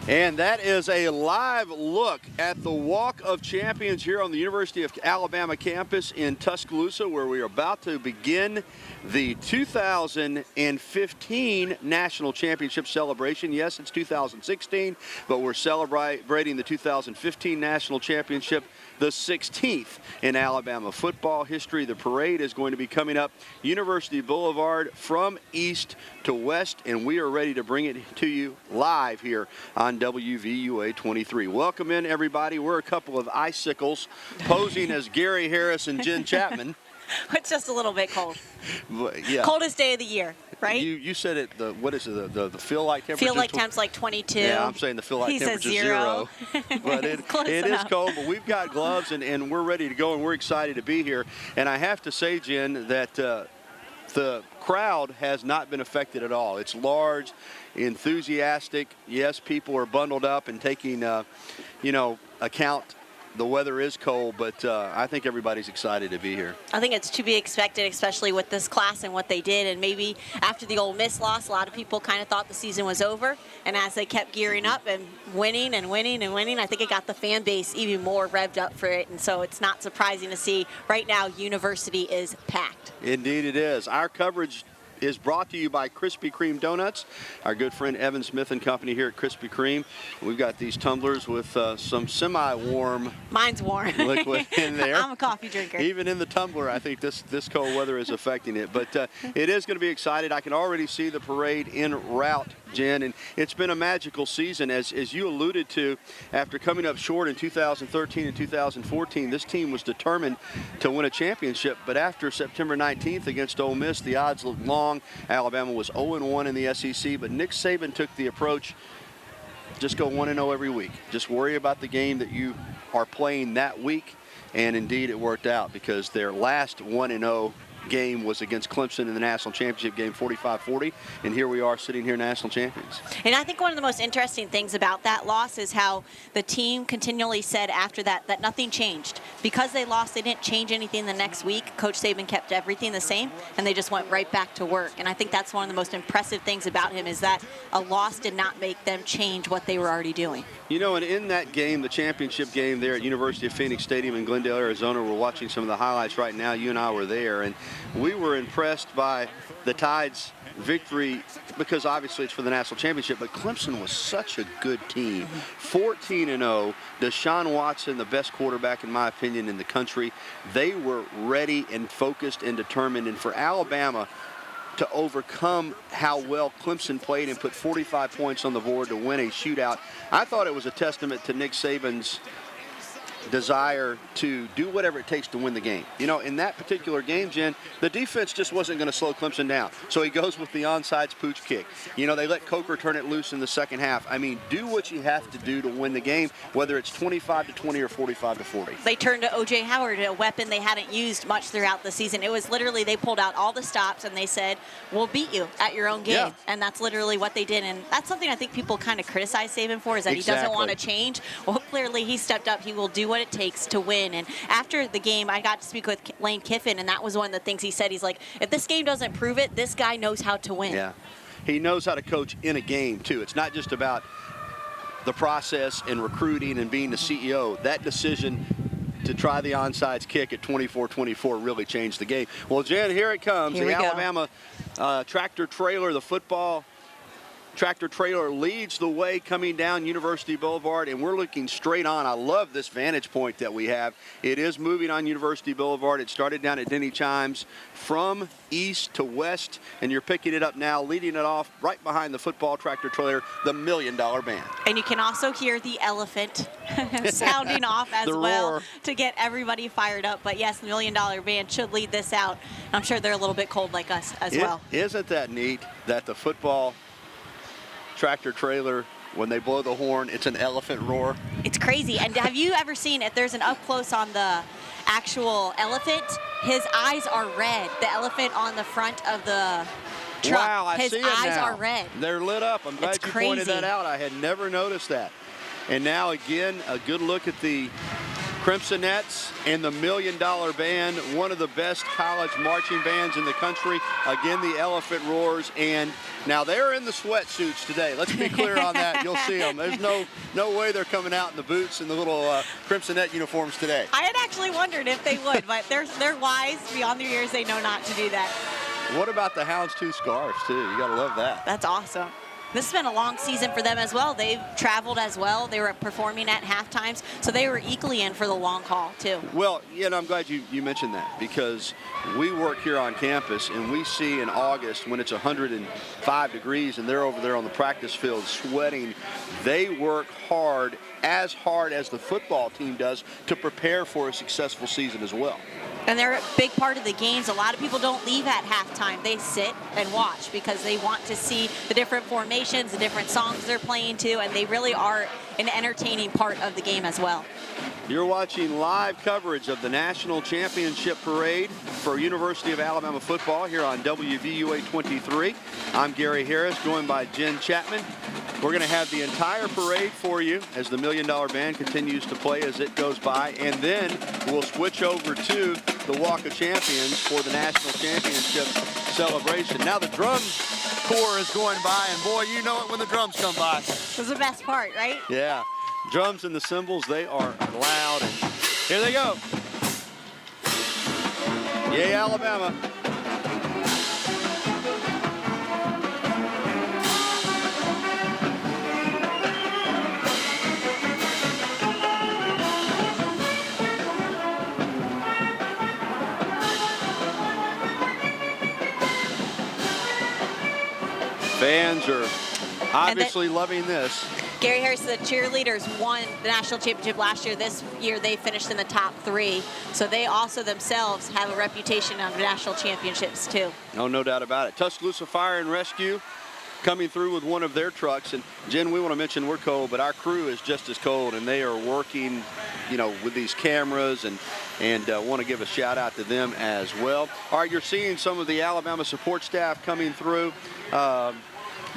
And that is a live look at the Walk of Champions here on the University of Alabama campus in Tuscaloosa, where we are about to begin the 2015 National Championship celebration. Yes, it's 2016, but we're celebrating the 2015 National Championship, the 16th in Alabama football history. The parade is going to be coming up University Boulevard from east to west, and we are ready to bring it to you live here on WVUA 23. Welcome in, everybody. We're a couple of icicles posing as Gary Harris and Jen Chapman. It's just a little bit cold. Yeah. Coldest day of the year, right? You said it, what is it, the feel-like temperature? Feel-like temp's like 22. Yeah, I'm saying the feel-like temperature is 0. But it is cold, but we've got gloves, and we're ready to go, and we're excited to be here. And I have to say, Jen, that the crowd has not been affected at all. It's large, enthusiastic. Yes, people are bundled up and taking, account. The weather is cold, but I think everybody's excited to be here. I think it's to be expected, especially with this class and what they did. And maybe after the Ole Miss loss, a lot of people kind of thought the season was over. And as they kept gearing up and winning and winning and winning, I think it got the fan base even more revved up for it. And so it's not surprising to see right now University is packed. Indeed it is. Our coverage is brought to you by Krispy Kreme Donuts, our good friend Evan Smith and company here at Krispy Kreme. We've got these tumblers with some semi-warm, mine's warm, liquid in there. I'm a coffee drinker. Even in the tumbler, I think this cold weather is affecting it. But it is going to be exciting. I can already see the parade en route, Jen, and it's been a magical season. As you alluded to, after coming up short in 2013 and 2014, this team was determined to win a championship. But after September 19th against Ole Miss, the odds looked long. Alabama was 0-1 in the SEC, but Nick Saban took the approach, just go 1-0 every week. Just worry about the game that you are playing that week, and indeed it worked out because their last 1-0 game was against Clemson in the national championship game, 45-40, and here we are sitting here national champions. And I think one of the most interesting things about that loss is how the team continually said after that nothing changed. Because they lost, they didn't change anything the next week. Coach Saban kept everything the same, and they just went right back to work. And I think that's one of the most impressive things about him is that a loss did not make them change what they were already doing. You know, and in that game, the championship game there at University of Phoenix Stadium in Glendale, Arizona, we're watching some of the highlights right now. You and I were there, and we were impressed by the Tide's victory because obviously it's for the national championship, but Clemson was such a good team. 14-0, Deshaun Watson, the best quarterback in my opinion in the country. They were ready and focused and determined, and for Alabama to overcome how well Clemson played and put 45 points on the board to win a shootout, I thought it was a testament to Nick Saban's desire to do whatever it takes to win the game. You know, in that particular game, Jen, the defense just wasn't going to slow Clemson down. So he goes with the onside pooch kick. You know, they let Coker turn it loose in the second half. I mean, do what you have to do to win the game, whether it's 25-20 or 45-40. They turned to O.J. Howard, a weapon they hadn't used much throughout the season. It was literally they pulled out all the stops and they said, we'll beat you at your own game. Yeah. And that's literally what they did. And that's something I think people kind of criticize Saban for, is that he doesn't want to change. Well, clearly he stepped up. He will do what it takes to win. And after the game, I got to speak with Lane Kiffin, and that was one of the things he said. He's like, if this game doesn't prove it, this guy knows how to win. Yeah, he knows how to coach in a game too. It's not just about the process and recruiting and being the CEO. That decision to try the onside kick at 24-24 really changed the game. Well, Jen, here it comes. The Alabama tractor trailer, the football tractor trailer leads the way coming down University Boulevard, and we're looking straight on. I love this vantage point that we have. It is moving on University Boulevard. It started down at Denny Chimes from east to west, and you're picking it up now, leading it off right behind the football tractor trailer, the $1 Million Band. And you can also hear the elephant sounding off as well to get everybody fired up. But yes, the $1 Million Band should lead this out. I'm sure they're a little bit cold like us as well. Isn't that neat that the football tractor trailer, when they blow the horn, it's an elephant roar? It's crazy. And have you ever seen, if there's an up close on the actual elephant, his eyes are red. The elephant on the front of the truck, wow, I his see it eyes now. are red. They're lit up. I'm glad you pointed that out. I had never noticed that. And now again, a good look at the Crimsonettes and the $1 Million Band, one of the best college marching bands in the country. Again, the Elephant Roars, and now they're in the sweatsuits today. Let's be clear on that. You'll see them. There's no way they're coming out in the boots and the little Crimsonette uniforms today. I had actually wondered if they would, but they're wise. Beyond their years, they know not to do that. What about the Houndstooth scarves, too? You got to love that. That's awesome. This has been a long season for them as well. They've traveled as well. They were performing at halftimes, so they were equally in for the long haul, too. Well, yeah, and I'm glad you mentioned that, because we work here on campus, and we see in August when it's 105 degrees and they're over there on the practice field sweating, they work hard as the football team does to prepare for a successful season as well. And they're a big part of the games. A lot of people don't leave at halftime. They sit and watch because they want to see the different formations, the different songs they're playing to, and they really are an entertaining part of the game as well. You're watching live coverage of the National Championship Parade for University of Alabama football here on WVUA 23. I'm Gary Harris, joined by Jen Chapman. We're going to have the entire parade for you as the $1 Million Band continues to play as it goes by, and then we'll switch over to the Walk of Champions for the National Championship celebration. Now the drum corps is going by, and boy, you know it when the drums come by. This is the best part, right? Yeah. Drums and the cymbals, they are loud, and here they go. Yay, Alabama. Fans are obviously loving this. Gary Harris, the cheerleaders won the national championship last year. This year they finished in the top 3. So they also themselves have a reputation on national championships too. Oh, no doubt about it. Tuscaloosa Fire and Rescue coming through with one of their trucks. And Jen, we want to mention we're cold, but our crew is just as cold, and they are working, you know, with these cameras, and want to give a shout out to them as well. All right, you're seeing some of the Alabama support staff coming through.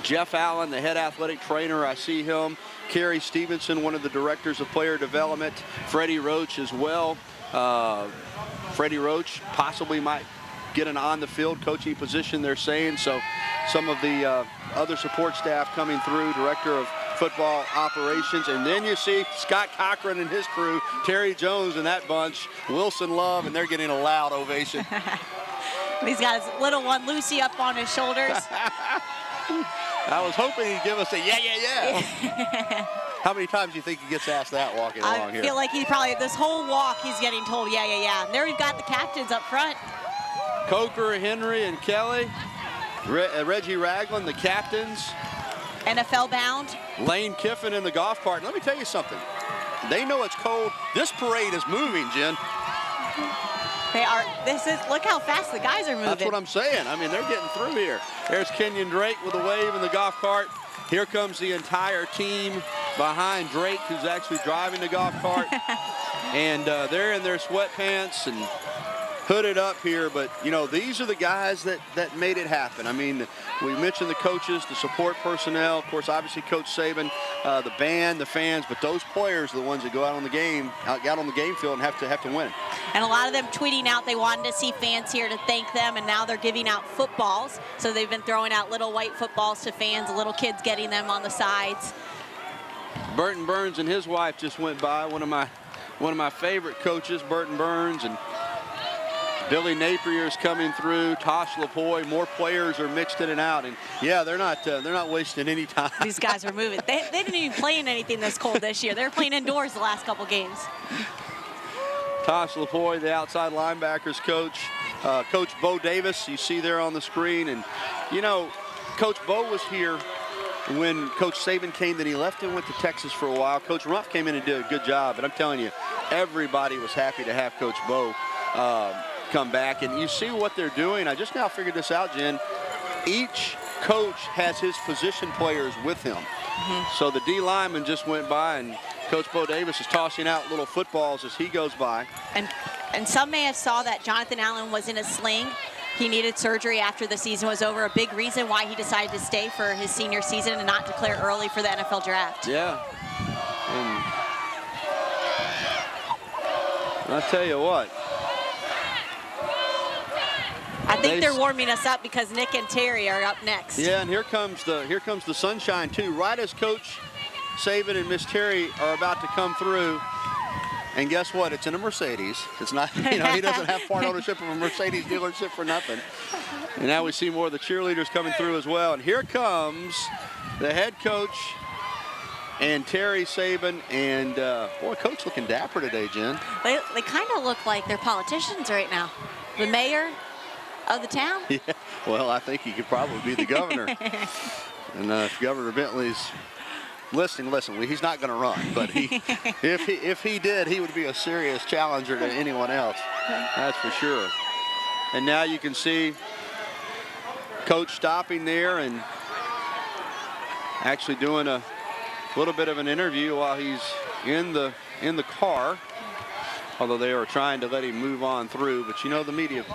Jeff Allen, the head athletic trainer, I see him. Kerry Stevenson, one of the directors of player development. Freddie Roach as well. Freddie Roach possibly might get an on-the-field coaching position, they're saying. So some of the other support staff coming through, director of football operations. And then you see Scott Cochran and his crew, Terry Jones and that bunch, Wilson Love, and they're getting a loud ovation. He's got his little one, Lucy, up on his shoulders. I was hoping he'd give us a yeah. How many times do you think he gets asked that walking along here? I feel like he probably, this whole walk, he's getting told yeah. And there we've got the captains up front. Coker, Henry, and Kelly. Reggie Ragland, the captains. NFL bound. Lane Kiffin in the golf cart. Let me tell you something. They know it's cold. This parade is moving, Jen. They are. Look how fast the guys are moving. That's what I'm saying. I mean, they're getting through here. There's Kenyon Drake with a wave in the golf cart. Here comes the entire team behind Drake, who's actually driving the golf cart. And they're in their sweatpants and hooded up here, but you know, these are the guys that made it happen. I mean, we mentioned the coaches, the support personnel, of course, obviously Coach Saban, the band, the fans, but those players are the ones that go out on the game field and have to win. And a lot of them tweeting out they wanted to see fans here to thank them, and now they're giving out footballs. So they've been throwing out little white footballs to fans, little kids getting them on the sides. Burton Burns and his wife just went by, one of my favorite coaches, Burton Burns, and Billy Napier's coming through, Tosh LaPoy, more players are mixed in and out, and yeah, they're not wasting any time. These guys are moving. They didn't even play in anything this cold this year. They were playing indoors the last couple games. Tosh LaPoy, the outside linebackers coach. Coach Bo Davis, you see there on the screen, and you know, Coach Bo was here when Coach Saban came, then he left and went to Texas for a while. Coach Rumpf came in and did a good job, and I'm telling you, everybody was happy to have Coach Bo come back. And you see what they're doing. I just now figured this out, Jen. Each coach has his position players with him. So the D lineman just went by, and Coach Bo Davis is tossing out little footballs as he goes by. And some may have saw that Jonathan Allen was in a sling. He needed surgery after the season was over. A big reason why he decided to stay for his senior season and not declare early for the NFL draft. Yeah. I'll tell you what. I think they're warming us up because Nick and Terry are up next. Yeah, and here comes the sunshine too. Right as Coach Saban and Miss Terry are about to come through. And guess what? It's in a Mercedes. It's not, you know, he doesn't have part ownership of a Mercedes dealership for nothing. And now we see more of the cheerleaders coming through as well. And here comes the head coach and Terry Saban. And boy, Coach looking dapper today, Jen. They kind of look like they're politicians right now. The mayor of the town? Yeah, well, I think he could probably be the governor. And if Governor Bentley's listening, he's not going to run, but if he did, he would be a serious challenger to anyone else. That's for sure. And now you can see Coach stopping there and actually doing a little bit of an interview while he's in the car. Although they are trying to let him move on through, but you know the media,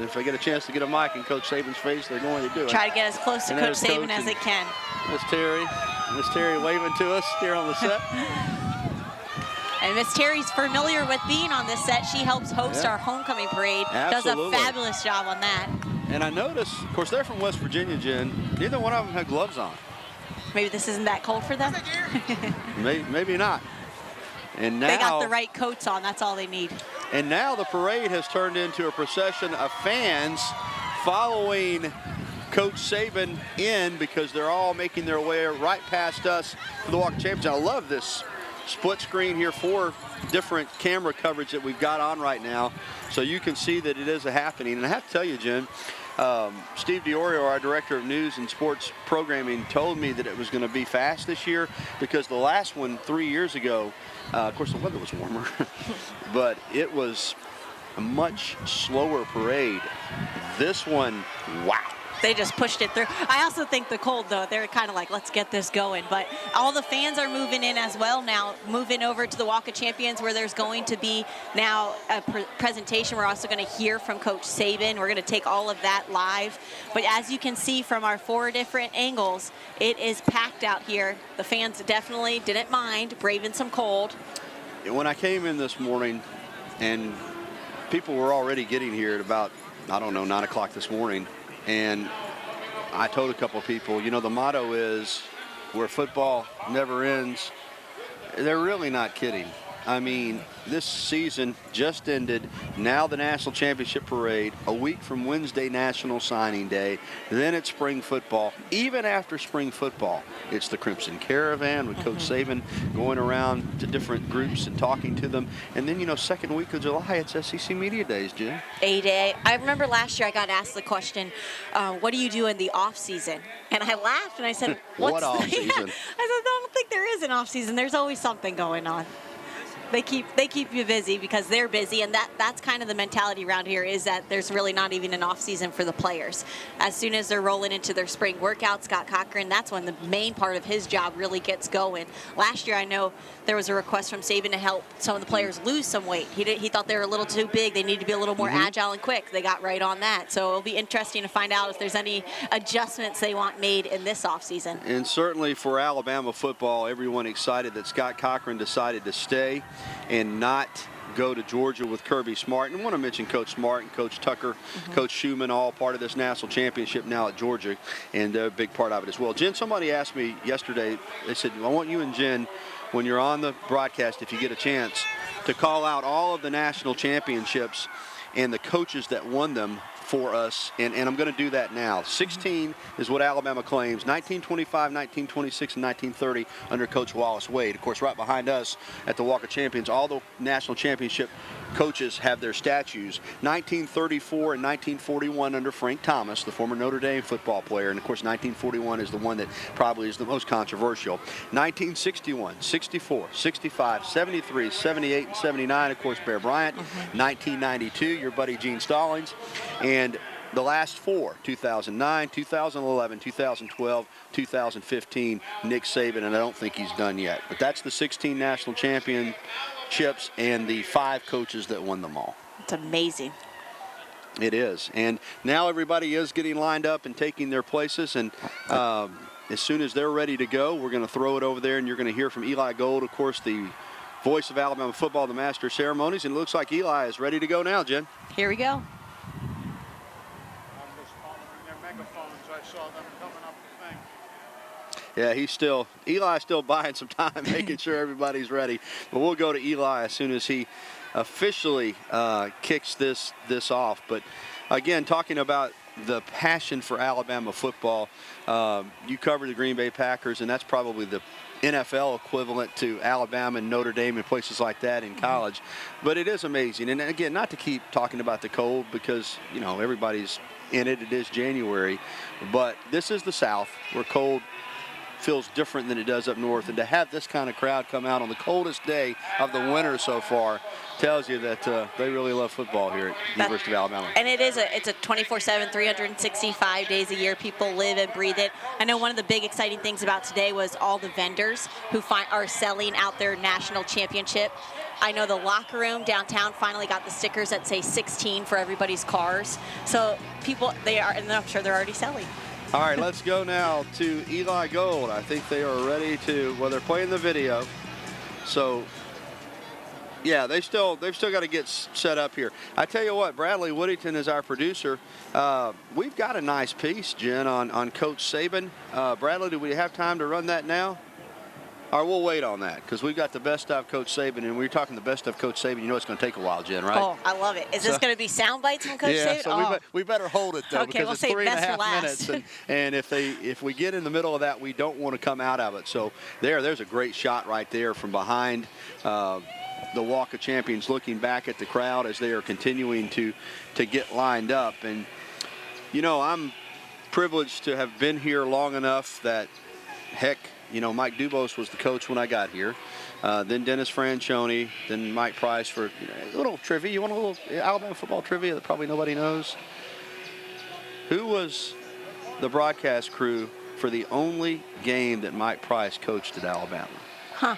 if they get a chance to get a mic in Coach Saban's face, they're going to do it. Try to get as close to Coach Saban as they can. Miss Terry waving to us here on the set. And Miss Terry's familiar with being on this set. She helps host our homecoming parade. Absolutely. Does a fabulous job on that. And I noticed, of course, they're from West Virginia, Jen. Neither one of them had gloves on. Maybe this isn't that cold for them? Maybe not. And now, they got the right coats on. That's all they need. And now the parade has turned into a procession of fans following Coach Saban in because they're all making their way right past us for the Walk of Champions. I love this split screen here, 4 different camera coverage that we've got on right now, so you can see that it is happening. And I have to tell you, Jen, Steve DiOrio, our director of news and sports programming, told me that it was going to be fast this year because the last one 3 years ago, of course the weather was warmer, but it was a much slower parade. This one, wow. They just pushed it through. I also think the cold, though, they're kind of like, let's get this going. But all the fans are moving in as well now, moving over to the Walk of Champions where there's going to be now a presentation. We're also going to hear from Coach Saban. We're going to take all of that live. But as you can see from our 4 different angles, it is packed out here. The fans definitely didn't mind braving some cold. When I came in this morning, and people were already getting here at about, I don't know, 9 o'clock this morning, and I told a couple of people, you know, the motto is where football never ends. They're really not kidding. I mean, this season just ended. Now the National Championship Parade, a week from Wednesday National Signing Day. Then it's spring football. Even after spring football, it's the Crimson Caravan with Coach Saban going around to different groups and talking to them. And then, you know, second week of July, it's SEC Media Days, Jen. A-Day. I remember last year I got asked the question, what do you do in the off season? And I laughed and I said, what off season? I said, I don't think there is an off season. There's always something going on. They keep you busy because they're busy, and that's kind of the mentality around here, is that there's really not even an off season for the players. As soon as they're rolling into their spring workouts, Scott Cochran, that's when the main part of his job really gets going. Last year I know there was a request from Saban to help some of the players lose some weight. He thought they were a little too big. They needed to be a little more agile and quick. They got right on that. So it'll be interesting to find out if there's any adjustments they want made in this offseason. And certainly for Alabama football, everyone excited that Scott Cochran decided to stay and not go to Georgia with Kirby Smart. And I want to mention Coach Smart and Coach Tucker, Coach Schumann, all part of this national championship now at Georgia, and they're a big part of it as well. Jen, somebody asked me yesterday, they said, I want you and Jen, when you're on the broadcast, if you get a chance, to call out all of the national championships and the coaches that won them for us, and I'm going to do that now. 16 is what Alabama claims, 1925, 1926, and 1930 under Coach Wallace Wade. Of course, right behind us at the Walk of Champions, all the national championship coaches have their statues. 1934 and 1941 under Frank Thomas, the former Notre Dame football player, and of course 1941 is the one that probably is the most controversial. 1961, 64, 65, 73, 78, and 79, of course, Bear Bryant. 1992, your buddy Gene Stallings. And the last 4, 2009, 2011, 2012, 2015, Nick Saban, and I don't think he's done yet. But that's the 16 national championships and the 5 coaches that won them all. It's amazing. It is. And now everybody is getting lined up and taking their places. And as soon as they're ready to go, we're going to throw it over there, and you're going to hear from Eli Gold, of course, the voice of Alabama football, the master of ceremonies, and it looks like Eli is ready to go now, Jen. Here we go. I'm just monitoring their megaphones. I saw them coming up the thing. Yeah, Eli's still buying some time, making sure everybody's ready. But we'll go to Eli as soon as he officially kicks this off. But again, talking about the passion for Alabama football, you cover the Green Bay Packers, and that's probably the NFL equivalent to Alabama and Notre Dame and places like that in college. But it is amazing. And again, not to keep talking about the cold because, you know, everybody's in it. It is January. But this is the South where cold feels different than it does up north. And to have this kind of crowd come out on the coldest day of the winter so far tells you that they really love football here at University of Alabama. And it's a 24/7, 365 days a year. People live and breathe it. I know one of the big exciting things about today was all the vendors who are selling out their national championship. I know the locker room downtown finally got the stickers that say 16 for everybody's cars. So people, and I'm sure they're already selling. All right, let's go now to Eli Gold. I think they are ready to, well, they're playing the video. So, yeah, they've still got to get set up here. I tell you what, Bradley Woodington is our producer. We've got a nice piece, Jen, on Coach Saban. Bradley, do we have time to run that now? Or we'll wait on that because we've got the best of Coach Saban, and we're talking the best of Coach Saban. You know it's going to take a while, Jen, right? Oh, I love it. Is this going to be sound bites from Coach Saban? Yeah, so we better hold it, though, okay, because we'll it's 3.5 save best for minutes. last. And if we get in the middle of that, we don't want to come out of it. So there's a great shot right there from behind the Walk of Champions, looking back at the crowd as they are continuing to get lined up. And, you know, I'm privileged to have been here long enough that, heck, you know, Mike Dubose was the coach when I got here. Then Dennis Franchione, then Mike Price for a little trivia. You want a little Alabama football trivia that probably nobody knows? Who was the broadcast crew for the only game that Mike Price coached at Alabama? Huh.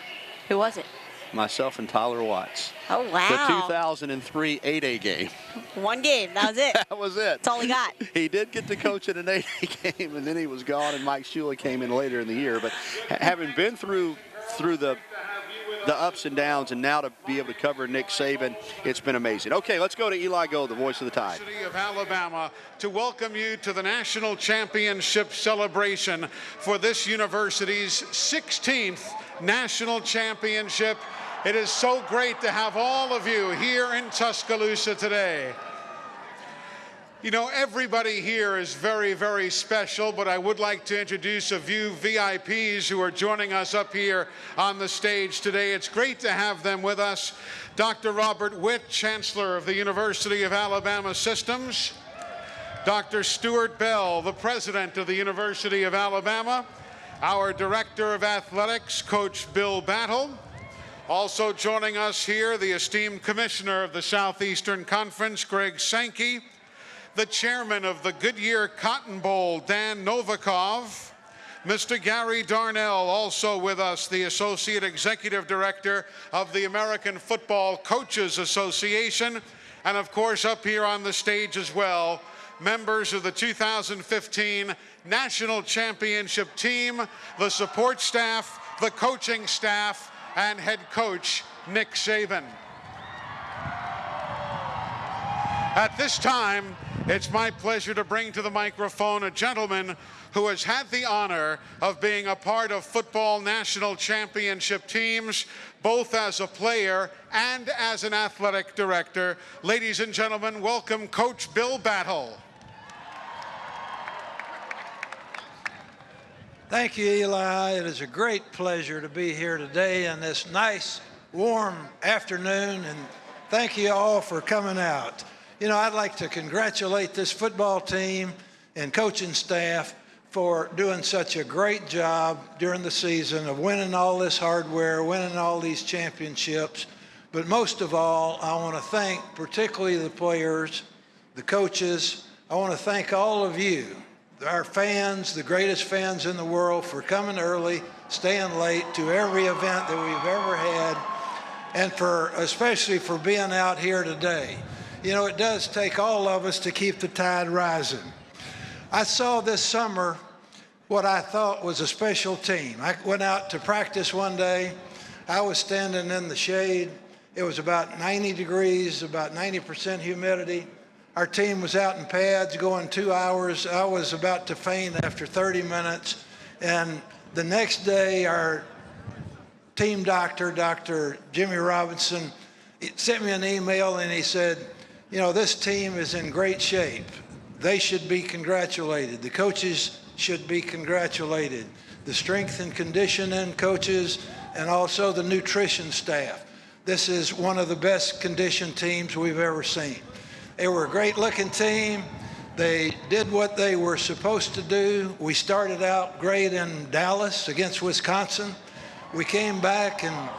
Who was it? Myself and Tyler Watts. Oh, wow. The 2003 8A game. One game. That was it. That was it. That's all he got. He did get to coach in an 8A game, and then he was gone, and Mike Shula came in later in the year. But having been through the ups and downs, and now to be able to cover Nick Saban, it's been amazing. Okay, let's go to Eli Gold, the voice of the Tide. University of Alabama, to welcome you to the National Championship celebration for this university's 16th National Championship. It is so great to have all of you here in Tuscaloosa today. You know, everybody here is very, very special, but I would like to introduce a few VIPs who are joining us up here on the stage today. It's great to have them with us. Dr. Robert Witt, Chancellor of the University of Alabama Systems. Dr. Stuart Bell, the President of the University of Alabama. Our Director of Athletics, Coach Bill Battle. Also joining us here, the esteemed Commissioner of the Southeastern Conference, Greg Sankey. The Chairman of the Goodyear Cotton Bowl, Dan Novakov. Mr. Gary Darnell, also with us, the Associate Executive Director of the American Football Coaches Association. And of course, up here on the stage as well, members of the 2015 National Championship team, the support staff, the coaching staff, and head coach Nick Saban. At this time, it's my pleasure to bring to the microphone a gentleman who has had the honor of being a part of football national championship teams, both as a player and as an athletic director. Ladies and gentlemen, welcome Coach Bill Battle. Thank you, Eli. It is a great pleasure to be here today on this nice, warm afternoon, and thank you all for coming out. You know, I'd like to congratulate this football team and coaching staff for doing such a great job during the season of winning all this hardware, winning all these championships. But most of all, I want to thank particularly the players, the coaches. I want to thank all of you, our fans, the greatest fans in the world, for coming early, staying late to every event that we've ever had, and especially for being out here today. You know, it does take all of us to keep the tide rising. I saw this summer what I thought was a special team. I went out to practice one day. I was standing in the shade. It was about 90 degrees, about 90% humidity. Our team was out in pads going 2 hours. I was about to faint after 30 minutes. And the next day, our team doctor, Dr. Jimmy Robinson, he sent me an email and he said, you know, this team is in great shape. They should be congratulated. The coaches should be congratulated. The strength and conditioning coaches and also the nutrition staff. This is one of the best conditioned teams we've ever seen. They were a great looking team. They did what they were supposed to do. We started out great in Dallas against Wisconsin. We came back and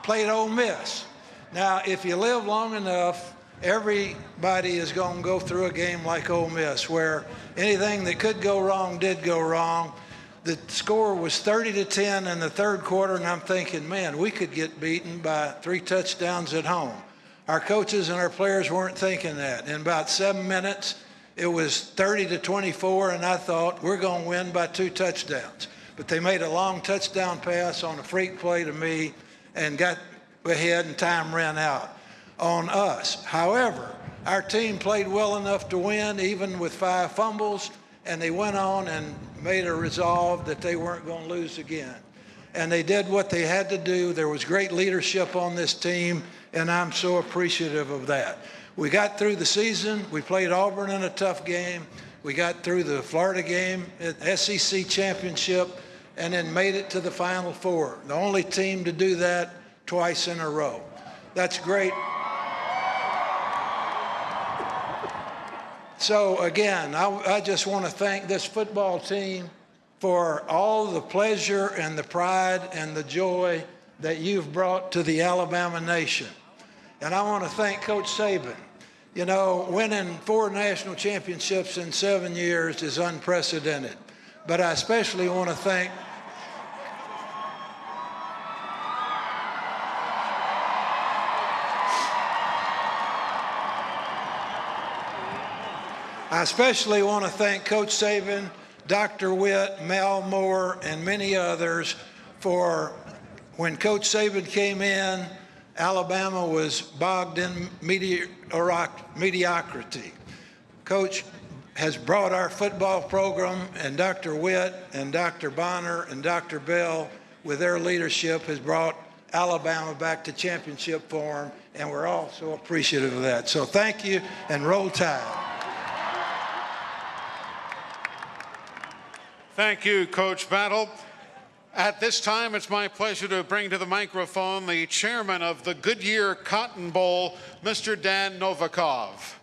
played Ole Miss. Now, if you live long enough, everybody is going to go through a game like Ole Miss where anything that could go wrong did go wrong. The score was 30-10 in the third quarter, and I'm thinking, man, we could get beaten by 3 touchdowns at home. Our coaches and our players weren't thinking that. In about 7 minutes, it was 30-24, and I thought, we're going to win by 2 touchdowns. But they made a long touchdown pass on a freak play to me and got ahead, and time ran out on us. However, our team played well enough to win, even with 5 fumbles, and they went on and made a resolve that they weren't going to lose again. And they did what they had to do. There was great leadership on this team, and I'm so appreciative of that. We got through the season. We played Auburn in a tough game. We got through the Florida game at SEC Championship, and then made it to the Final Four. The only team to do that twice in a row. That's great. So again, I just want to thank this football team for all the pleasure and the pride and the joy that you've brought to the Alabama nation. And I want to thank Coach Saban. You know, winning 4 national championships in 7 years is unprecedented. But I especially want to thank Coach Saban, Dr. Witt, Mal Moore, and many others for when Coach Saban came in, Alabama was bogged in mediocrity. Coach has brought our football program, and Dr. Witt and Dr. Bonner and Dr. Bell, with their leadership, has brought Alabama back to championship form, and we're all so appreciative of that. So thank you, and roll Tide. Thank you, Coach Battle. At this time, it's my pleasure to bring to the microphone the chairman of the Goodyear Cotton Bowl, Mr. Dan Novakov.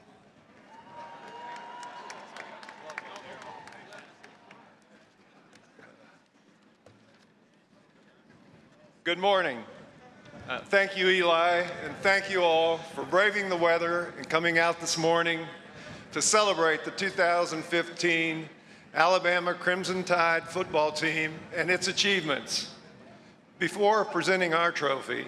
Good morning. Thank you, Eli, and thank you all for braving the weather and coming out this morning to celebrate the 2015 Alabama Crimson Tide football team and its achievements. Before presenting our trophy,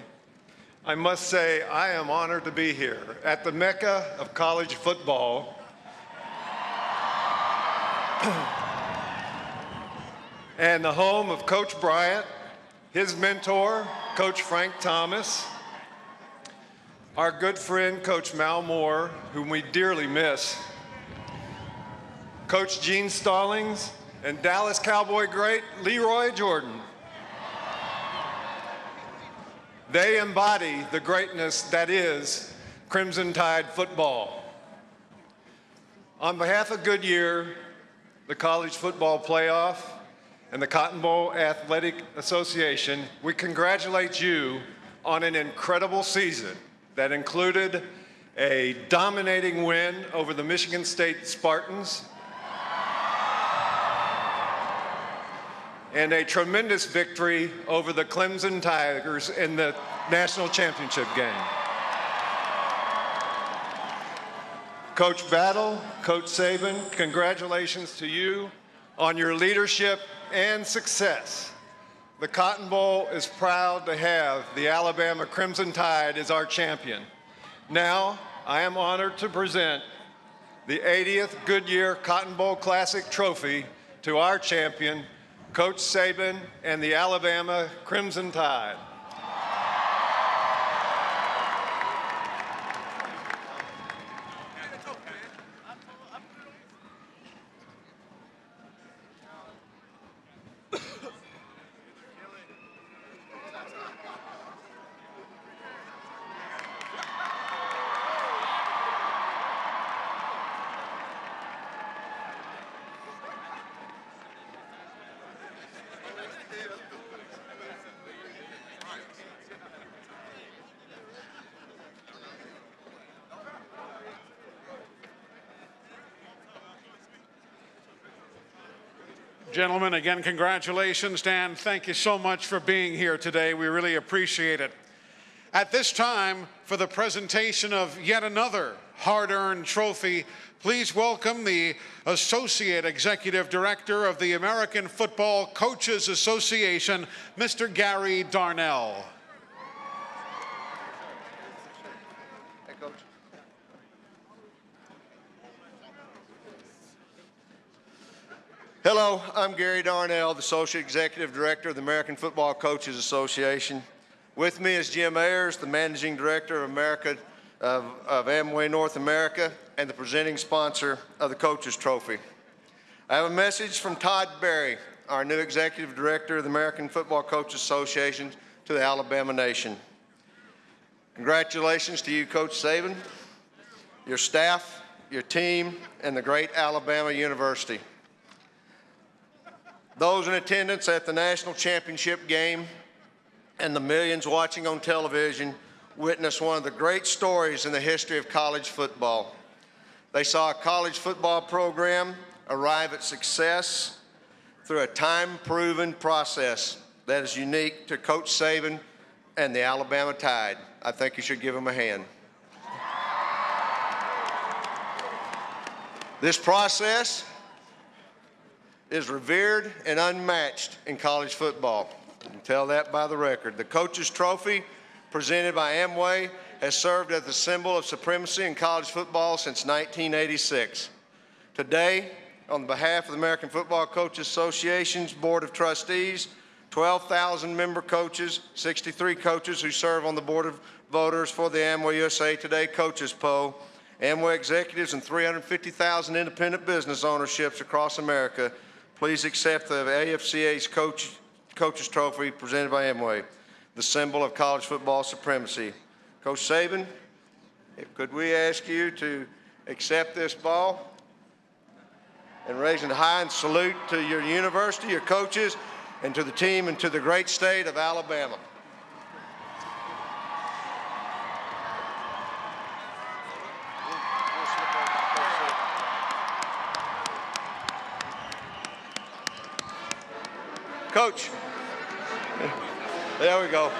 I must say I am honored to be here at the Mecca of college football and the home of Coach Bryant, his mentor, Coach Frank Thomas, our good friend, Coach Mal Moore, whom we dearly miss, Coach Gene Stallings, and Dallas Cowboy great Leroy Jordan. They embody the greatness that is Crimson Tide football. On behalf of Goodyear, the College Football Playoff, and the Cotton Bowl Athletic Association, we congratulate you on an incredible season that included a dominating win over the Michigan State Spartans, and a tremendous victory over the Clemson Tigers in the national championship game. Coach Battle, Coach Saban, congratulations to you on your leadership and success. The Cotton Bowl is proud to have the Alabama Crimson Tide as our champion. Now, I am honored to present the 80th Goodyear Cotton Bowl Classic Trophy to our champion, Coach Saban and the Alabama Crimson Tide. Gentlemen, again, congratulations, Dan. Thank you so much for being here today. We really appreciate it. At this time, for the presentation of yet another hard-earned trophy, please welcome the Associate Executive Director of the American Football Coaches Association, Mr. Gary Darnell. Hey, Coach. Hello, I'm Gary Darnell, the Associate Executive Director of the American Football Coaches Association. With me is Jim Ayers, the Managing Director of Amway North America and the presenting sponsor of the Coaches Trophy. I have a message from Todd Berry, our new Executive Director of the American Football Coaches Association, to the Alabama Nation. Congratulations to you, Coach Saban, your staff, your team, and the great Alabama University. Those in attendance at the national championship game and the millions watching on television witnessed one of the great stories in the history of college football. They saw a college football program arrive at success through a time-proven process that is unique to Coach Saban and the Alabama Tide. I think you should give them a hand. This process is revered and unmatched in college football. You can tell that by the record. The Coaches Trophy, presented by Amway, has served as the symbol of supremacy in college football since 1986. Today, on behalf of the American Football Coaches Association's Board of Trustees, 12,000 member coaches, 63 coaches who serve on the Board of Voters for the Amway USA Today Coaches Poll, Amway executives, and 350,000 independent business ownerships across America, please accept the AFCA's Coaches Trophy presented by Amway, the symbol of college football supremacy. Coach Saban, could we ask you to accept this ball and raise it high and salute to your university, your coaches, and to the team and to the great state of Alabama. Coach, there we go.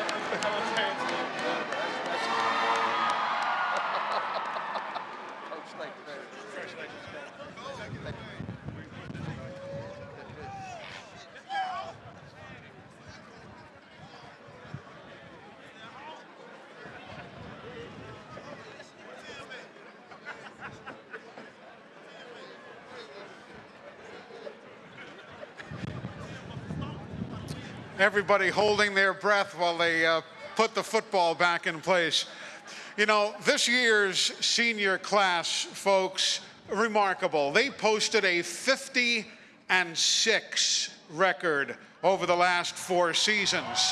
Everybody holding their breath while they put the football back in place. You know, this year's senior class, folks, remarkable. They posted a 50-6 record over the last 4 seasons.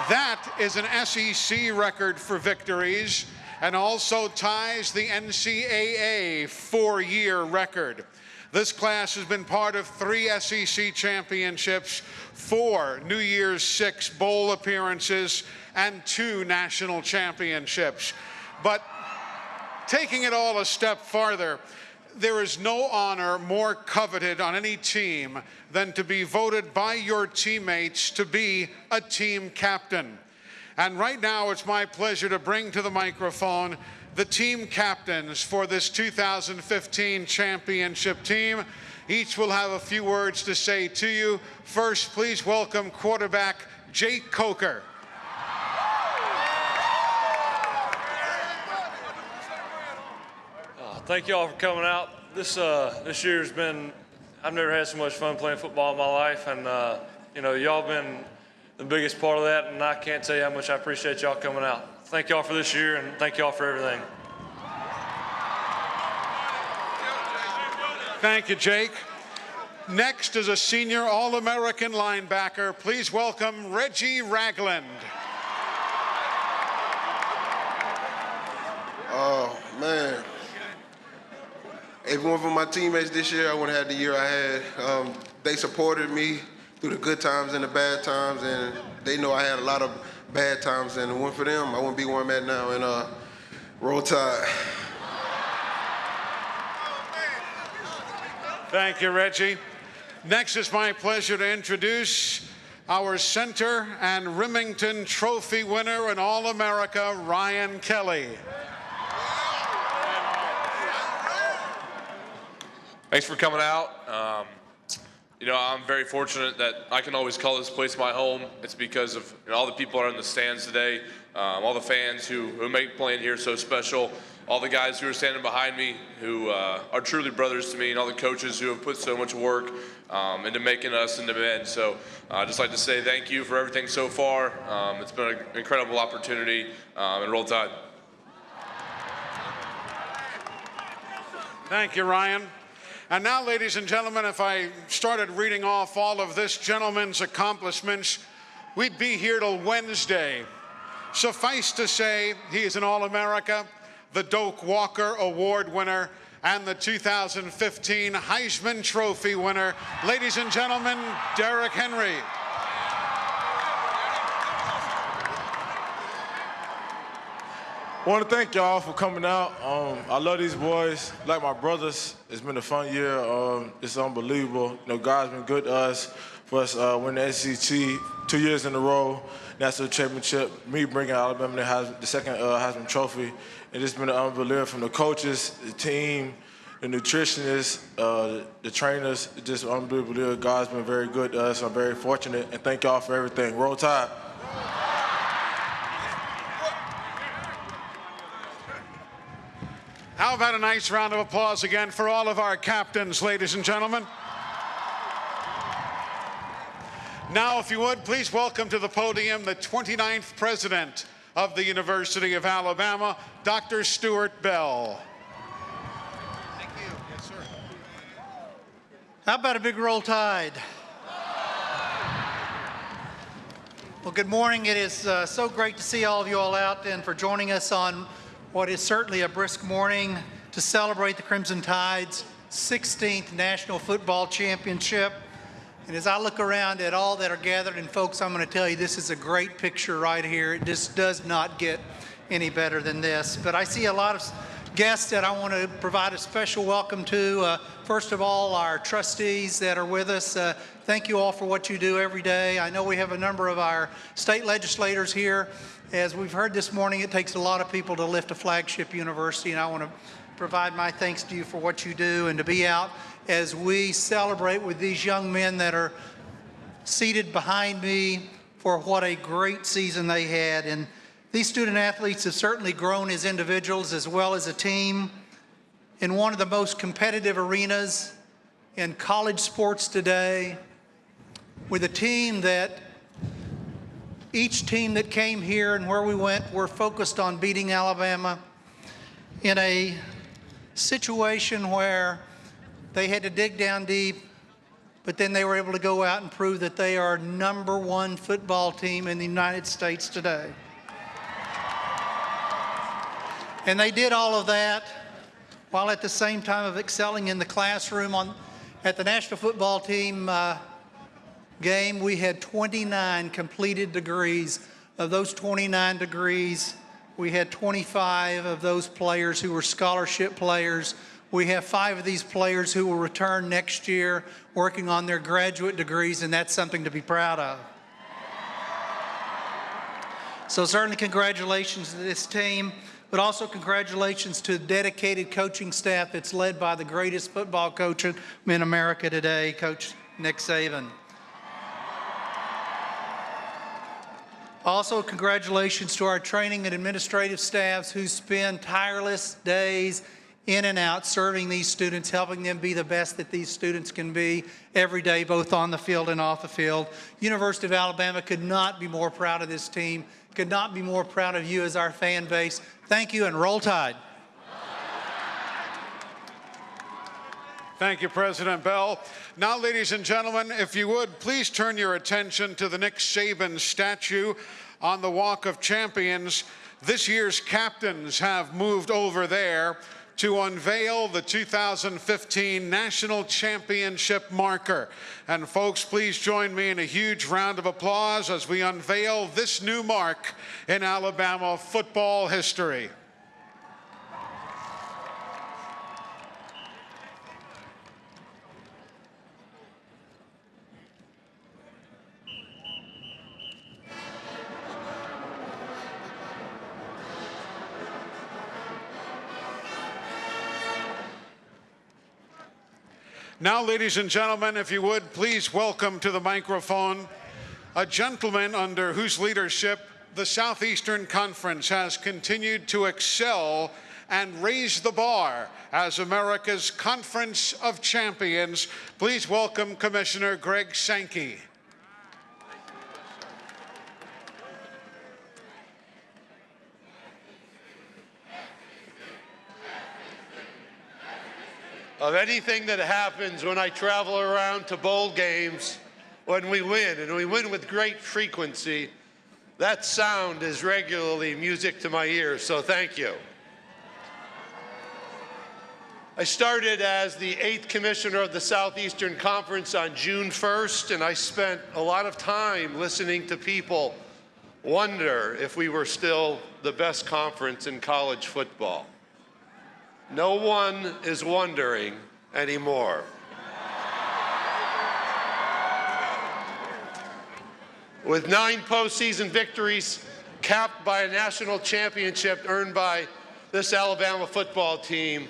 That is an SEC record for victories and also ties the NCAA 4-year record. This class has been part of 3 SEC championships, 4 New Year's 6 bowl appearances, and 2 national championships. But taking it all a step farther, there is no honor more coveted on any team than to be voted by your teammates to be a team captain. And right now, it's my pleasure to bring to the microphone the team captains for this 2015 championship team. Each will have a few words to say to you. First, please welcome quarterback Jake Coker. Thank you all for coming out. This year's been, I've never had so much fun playing football in my life, and you know, y'all been the biggest part of that, and I can't tell you how much I appreciate y'all coming out. Thank y'all for this year, and thank y'all for everything. Thank you, Jake. Next is a senior All-American linebacker. Please welcome Reggie Ragland. Oh, man. If it weren't for my teammates this year, I wouldn't have had the year I had. They supported me through the good times and the bad times, and they know I had a lot of bad times, and if it weren't for them, I wouldn't be where I'm at now, and roll tide. Thank you, Reggie. Next, it's my pleasure to introduce our center and Remington Trophy winner and All-America, Ryan Kelly. Thanks for coming out. You know, I'm very fortunate that I can always call this place my home. It's because of all the people that are in the stands today, all the fans who make playing here so special, all the guys who are standing behind me who are truly brothers to me, and all the coaches who have put so much work into making us into men. So I'd just like to say thank you for everything so far. It's been an incredible opportunity, and Roll Tide. Thank you, Ryan. And now, ladies and gentlemen, if I started reading off all of this gentleman's accomplishments, we'd be here till Wednesday. Suffice to say, he is an All-America, the Doak Walker Award winner, and the 2015 Heisman Trophy winner. Ladies and gentlemen, Derrick Henry. I want to thank y'all for coming out. I love these boys, like my brothers. It's been a fun year. It's unbelievable. You know, God's been good to us. For us winning the SEC 2 years in a row, national championship, me bringing Alabama the second Heisman Trophy. And it's been unbelievable from the coaches, the team, the nutritionists, the trainers. It's just unbelievable. God's been very good to us. I'm very fortunate, and thank y'all for everything. Roll Tide. How about a nice round of applause again for all of our captains, ladies and gentlemen? Now, if you would, please welcome to the podium the 29th president of the University of Alabama, Dr. Stuart Bell. Thank you. Yes, sir. How about a big Roll Tide? Well, good morning. It is so great to see all of you all out and for joining us on what is certainly a brisk morning to celebrate the Crimson Tide's 16th National Football Championship. And as I look around at all that are gathered, and folks, I'm going to tell you, this is a great picture right here. It just does not get any better than this. But I see a lot of guests that I want to provide a special welcome to. First of all, our trustees that are with us. Thank you all for what you do every day. I know we have a number of our state legislators here. As we've heard this morning, it takes a lot of people to lift a flagship university, and I want to provide my thanks to you for what you do and to be out as we celebrate with these young men that are seated behind me for what a great season they had. And these student athletes have certainly grown as individuals as well as a team in one of the most competitive arenas in college sports today, with a team that each team that came here and where we went were focused on beating Alabama in a situation where they had to dig down deep, but then they were able to go out and prove that they are #1 football team in the United States today. And they did all of that while at the same time of excelling in the classroom. At the National Football Team game, we had 29 completed degrees. Of those 29 degrees, we had 25 of those players who were scholarship players. We have 5 of these players who will return next year working on their graduate degrees, and that's something to be proud of. So certainly congratulations to this team, but also congratulations to the dedicated coaching staff that's led by the greatest football coach in America today, Coach Nick Saban. Also, congratulations to our training and administrative staffs who spend tireless days in and out serving these students, helping them be the best that these students can be every day, both on the field and off the field. University of Alabama could not be more proud of this team, could not be more proud of you as our fan base. Thank you, and Roll Tide. Thank you, President Bell. Now, ladies and gentlemen, if you would, please turn your attention to the Nick Saban statue on the Walk of Champions. This year's captains have moved over there to unveil the 2015 National Championship marker. And folks, please join me in a huge round of applause as we unveil this new mark in Alabama football history. Now, ladies and gentlemen, if you would, please welcome to the microphone a gentleman under whose leadership the Southeastern Conference has continued to excel and raise the bar as America's Conference of Champions. Please welcome Commissioner Greg Sankey. Of anything that happens when I travel around to bowl games, when we win, and we win with great frequency, that sound is regularly music to my ears, so thank you. I started as the 8th commissioner of the Southeastern Conference on June 1st, and I spent a lot of time listening to people wonder if we were still the best conference in college football. No one is wondering anymore. With 9 postseason victories capped by a national championship earned by this Alabama football team,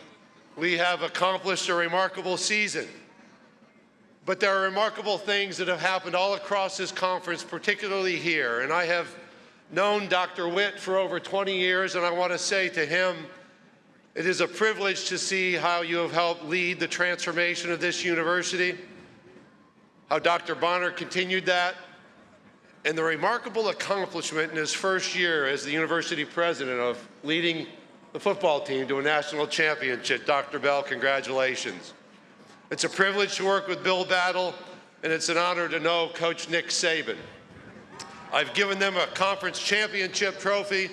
we have accomplished a remarkable season. But there are remarkable things that have happened all across this conference, particularly here. And I have known Dr. Witt for over 20 years, and I want to say to him, it is a privilege to see how you have helped lead the transformation of this university, how Dr. Bonner continued that, and the remarkable accomplishment in his first year as the university president of leading the football team to a national championship. Dr. Bell, congratulations. It's a privilege to work with Bill Battle, and it's an honor to know Coach Nick Saban. I've given them a conference championship trophy,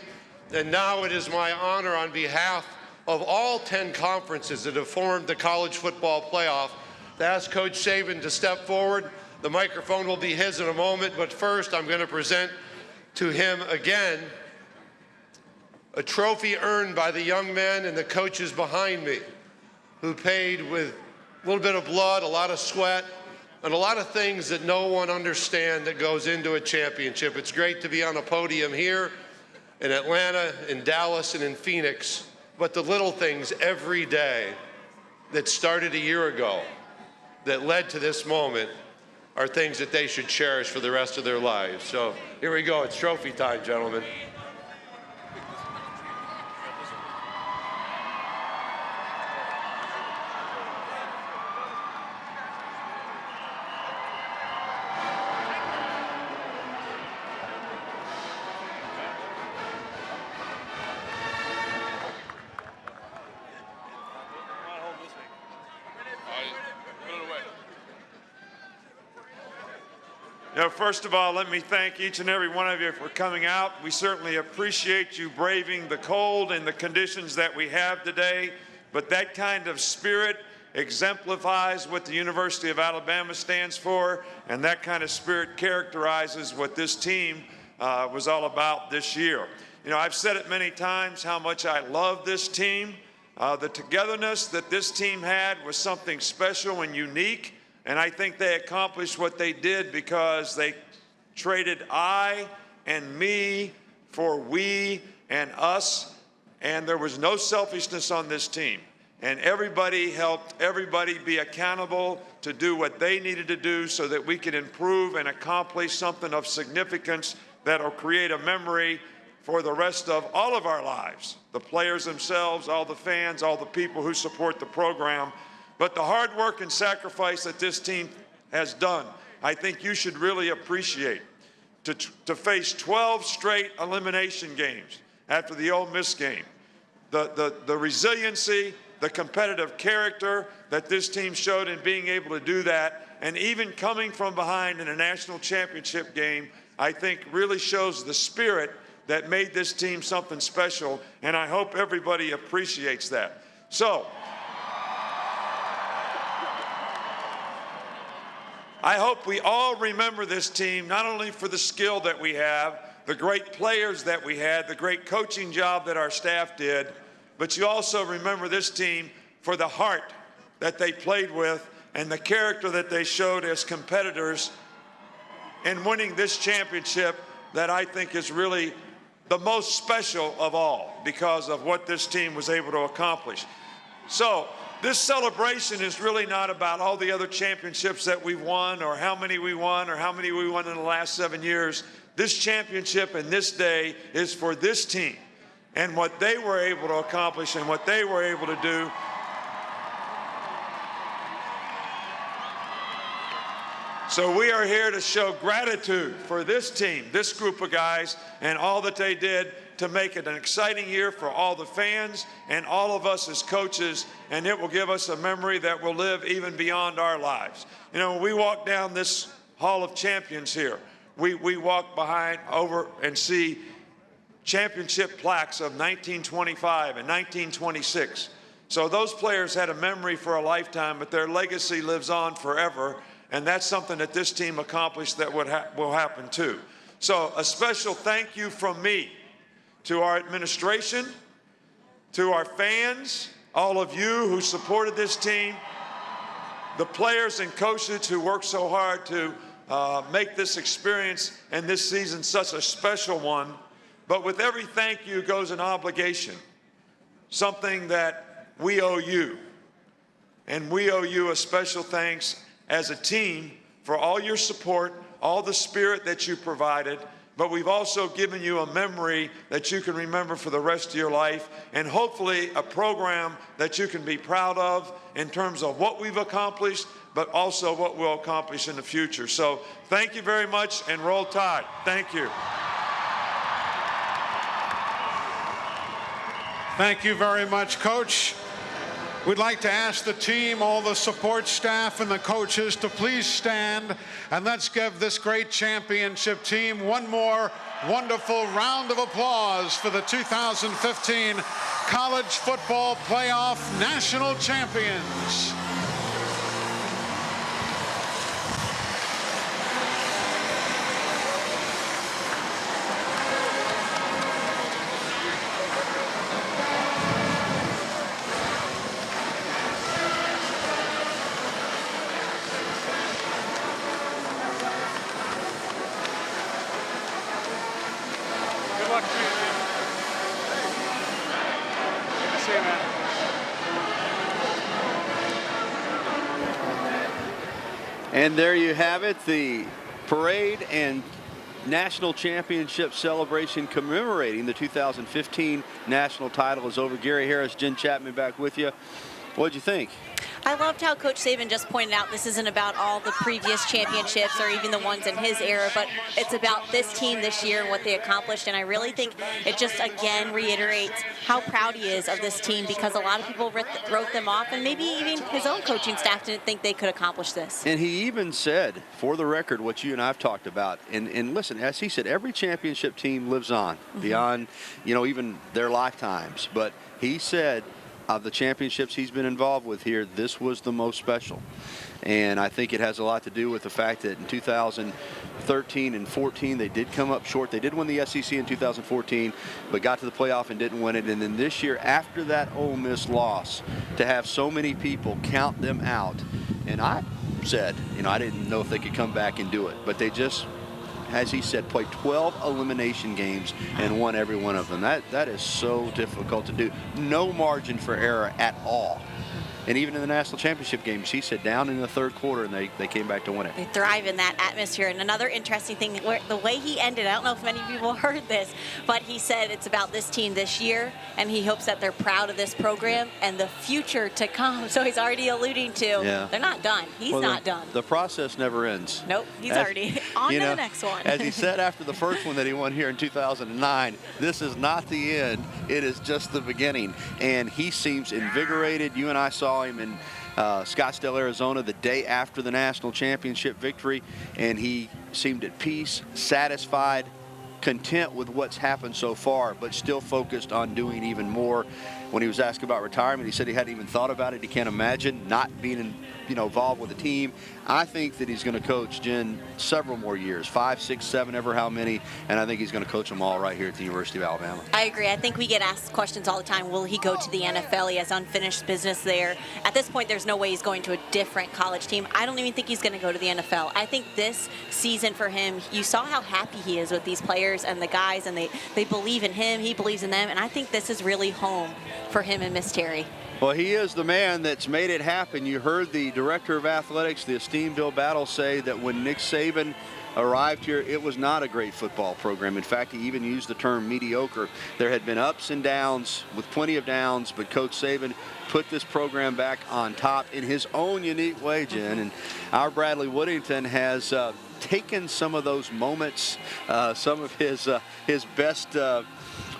and now it is my honor on behalf of all 10 conferences that have formed the college football playoff to ask Coach Saban to step forward. The microphone will be his in a moment, but first I'm going to present to him again a trophy earned by the young men and the coaches behind me who paid with a little bit of blood, a lot of sweat, and a lot of things that no one understands that goes into a championship. It's great to be on a podium here in Atlanta, in Dallas, and in Phoenix, but the little things every day that started a year ago that led to this moment are things that they should cherish for the rest of their lives. So here we go, it's trophy time, gentlemen. First of all, let me thank each and every one of you for coming out. We certainly appreciate you braving the cold and the conditions that we have today, but that kind of spirit exemplifies what the University of Alabama stands for, and that kind of spirit characterizes what this team was all about this year. You know, I've said it many times how much I love this team. The togetherness that this team had was something special and unique. And I think they accomplished what they did because they traded I and me for we and us, and there was no selfishness on this team. And everybody helped everybody be accountable to do what they needed to do so that we could improve and accomplish something of significance that will create a memory for the rest of all of our lives. The players themselves, all the fans, all the people who support the program. But the hard work and sacrifice that this team has done, I think you should really appreciate. To face 12 straight elimination games after the Ole Miss game, the resiliency, the competitive character that this team showed in being able to do that, and even coming from behind in a national championship game, I think really shows the spirit that made this team something special, and I hope everybody appreciates that. So, I hope we all remember this team, not only for the skill that we have, the great players that we had, the great coaching job that our staff did, but you also remember this team for the heart that they played with and the character that they showed as competitors in winning this championship that I think is really the most special of all because of what this team was able to accomplish. So, This celebration is really not about all the other championships that we've won or how many we won or how many we won in the last 7 years. This championship and this day is for this team and what they were able to accomplish and what they were able to do. So we are here to show gratitude for this team, this group of guys, and all that they did to make it an exciting year for all the fans and all of us as coaches, and it will give us a memory that will live even beyond our lives. You know, when we walk down this Hall of Champions here, we walk behind over and see championship plaques of 1925 and 1926. So those players had a memory for a lifetime, but their legacy lives on forever, and that's something that this team accomplished that will happen too. So a special thank you from me to our administration, to our fans, all of you who supported this team, the players and coaches who worked so hard to make this experience and this season such a special one. But with every thank you goes an obligation, something that we owe you. And we owe you a special thanks as a team for all your support, all the spirit that you provided, but we've also given you a memory that you can remember for the rest of your life, and hopefully a program that you can be proud of in terms of what we've accomplished, but also what we'll accomplish in the future. So thank you very much, and roll tide. Thank you. Thank you very much, Coach. We'd like to ask the team, all the support staff and the coaches to please stand, and let's give this great championship team one more wonderful round of applause for the 2015 College Football Playoff National Champions. And there you have it, the parade and national championship celebration commemorating the 2015 national title is over. Gary Harris, Jen Chapman back with you. What'd you think? I loved how Coach Saban just pointed out this isn't about all the previous championships or even the ones in his era, but it's about this team this year and what they accomplished. And I really think it just, again, reiterates how proud he is of this team, because a lot of people wrote them off, and maybe even his own coaching staff didn't think they could accomplish this. And he even said, for the record, what you and I have talked about, and listen, as he said, every championship team lives on beyond, you know, even their lifetimes. But he said, of the championships he's been involved with here, this was the most special. And I think it has a lot to do with the fact that in 2013 and 14, they did come up short. They did win the SEC in 2014, but got to the playoff and didn't win it. And then this year, after that Ole Miss loss, to have so many people count them out. And I said, you know, I didn't know if they could come back and do it, but they just, as he said, played 12 elimination games and won every one of them. That is so difficult to do. No margin for error at all. And even in the national championship games, he said down in the third quarter, and they came back to win it. They thrive in that atmosphere. And another interesting thing, the way he ended, I don't know if many people heard this, but he said it's about this team this year, and he hopes that they're proud of this program and the future to come. So he's already alluding to they're not done. He's not done. The process never ends. Nope, he's already on to the next one. As he said after the first one that he won here in 2009, this is not the end. It is just the beginning. And he seems invigorated. You and I saw him in Scottsdale, Arizona the day after the national championship victory, and he seemed at peace, satisfied, content with what's happened so far, but still focused on doing even more. When he was asked about retirement, he said he hadn't even thought about it. He can't imagine not being involved with the team. I think that he's going to coach Jen several more years, 5, 6, 7, ever how many, and I think he's going to coach them all right here at the University of Alabama. I agree. I think we get asked questions all the time. Will he go to the NFL? He has unfinished business there. At this point, there's no way he's going to a different college team. I don't even think he's going to go to the NFL. I think this season for him, you saw how happy he is with these players and the guys, and they believe in him, he believes in them, and I think this is really home for him and Miss Terry. Well, he is the man that's made it happen. You heard the director of athletics, the esteemed Bill Battle, say that when Nick Saban arrived here, it was not a great football program. In fact, he even used the term mediocre. There had been ups and downs with plenty of downs, but Coach Saban put this program back on top in his own unique way, Jen. And our Bradley Woodington has taken some of those moments, some of his best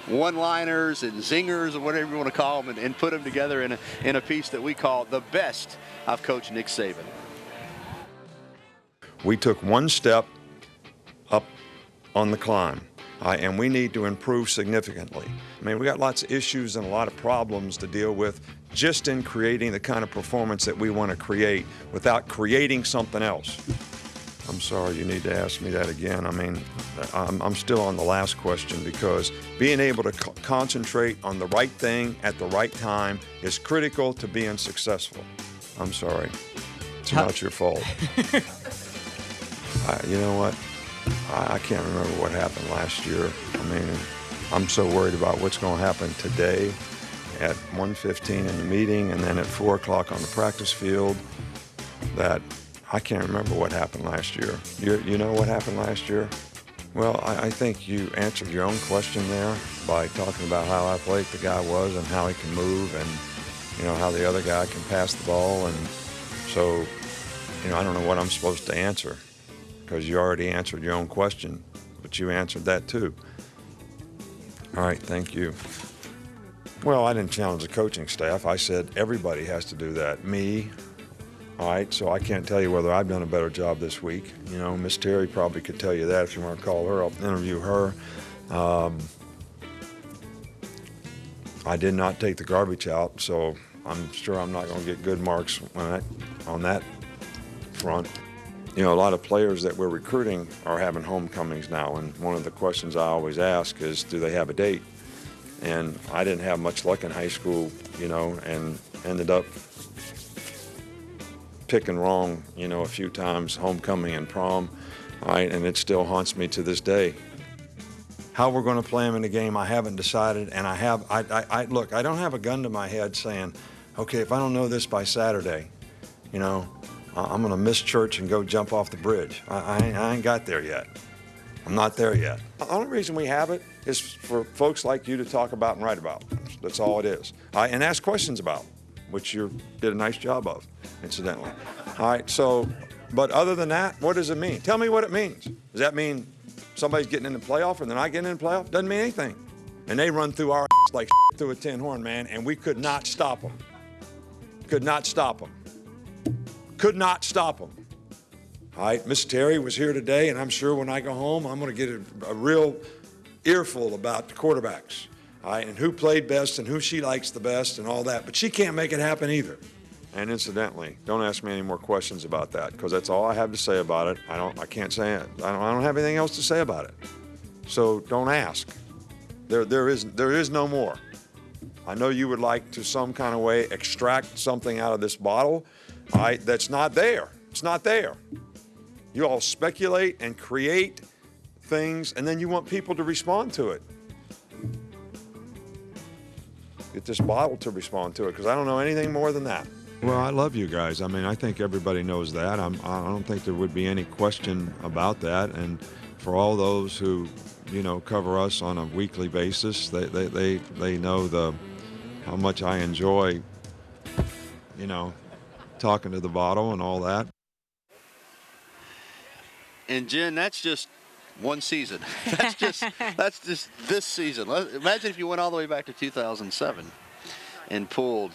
one-liners and zingers, or whatever you want to call them, and put them together in a piece that we call The Best of Coach Nick Saban. We took one step up on the climb, and we need to improve significantly. I mean, we got lots of issues and a lot of problems to deal with just in creating the kind of performance that we want to create without creating something else. I'm sorry, you need to ask me that again. I mean, I'm still on the last question, because being able to concentrate on the right thing at the right time is critical to being successful. I'm sorry. It's not your fault. You know what? I can't remember what happened last year. I mean, I'm so worried about what's going to happen today at 1:15 in the meeting and then at 4 o'clock on the practice field that I can't remember what happened last year. You know what happened last year? Well, I think you answered your own question there by talking about how athletic the guy was and how he can move and, you know, how the other guy can pass the ball. And so, you know, I don't know what I'm supposed to answer, because you already answered your own question, but you answered that too. All right, thank you. Well, I didn't challenge the coaching staff. I said everybody has to do that. Me. All right, so I can't tell you whether I've done a better job this week. You know, Miss Terry probably could tell you that if you want to call her. I'll interview her. I did not take the garbage out, so I'm sure I'm not going to get good marks on that front. You know, a lot of players that we're recruiting are having homecomings now, and one of the questions I always ask is, do they have a date? And I didn't have much luck in high school, you know, and ended up picking wrong, you know, a few times, homecoming and prom, right? And it still haunts me to this day. How we're going to play them in the game, I haven't decided, and look, I don't have a gun to my head saying, okay, if I don't know this by Saturday, you know, I'm going to miss church and go jump off the bridge. I ain't got there yet. I'm not there yet. The only reason we have it is for folks like you to talk about and write about. That's all it is. And ask questions about, which you did a nice job of, incidentally. All right, so, but other than that, what does it mean? Tell me what it means. Does that mean somebody's getting in the playoff or they're not getting in the playoff? Doesn't mean anything. And they run through our ass like through a tin horn, man, and we could not stop them. Could not stop them. Could not stop them. All right, Miss Terry was here today, and I'm sure when I go home, I'm going to get a real earful about the quarterbacks, all right, and who played best and who she likes the best and all that. But she can't make it happen either. And incidentally, don't ask me any more questions about that, because that's all I have to say about it. I can't say it. I don't have anything else to say about it. So don't ask. There is no more. I know you would like to some kind of way extract something out of this bottle, all right, that's not there. It's not there. You all speculate and create things, and then you want people to respond to it. Get this bottle to respond to it, because I don't know anything more than that. Well, I love you guys. I mean, I think everybody knows that. I don't think there would be any question about that. And for all those who, you know, cover us on a weekly basis, they know how much I enjoy, you know, talking to the bottle and all that. And Jen, that's just one season. That's just this season. Imagine if you went all the way back to 2007 and pulled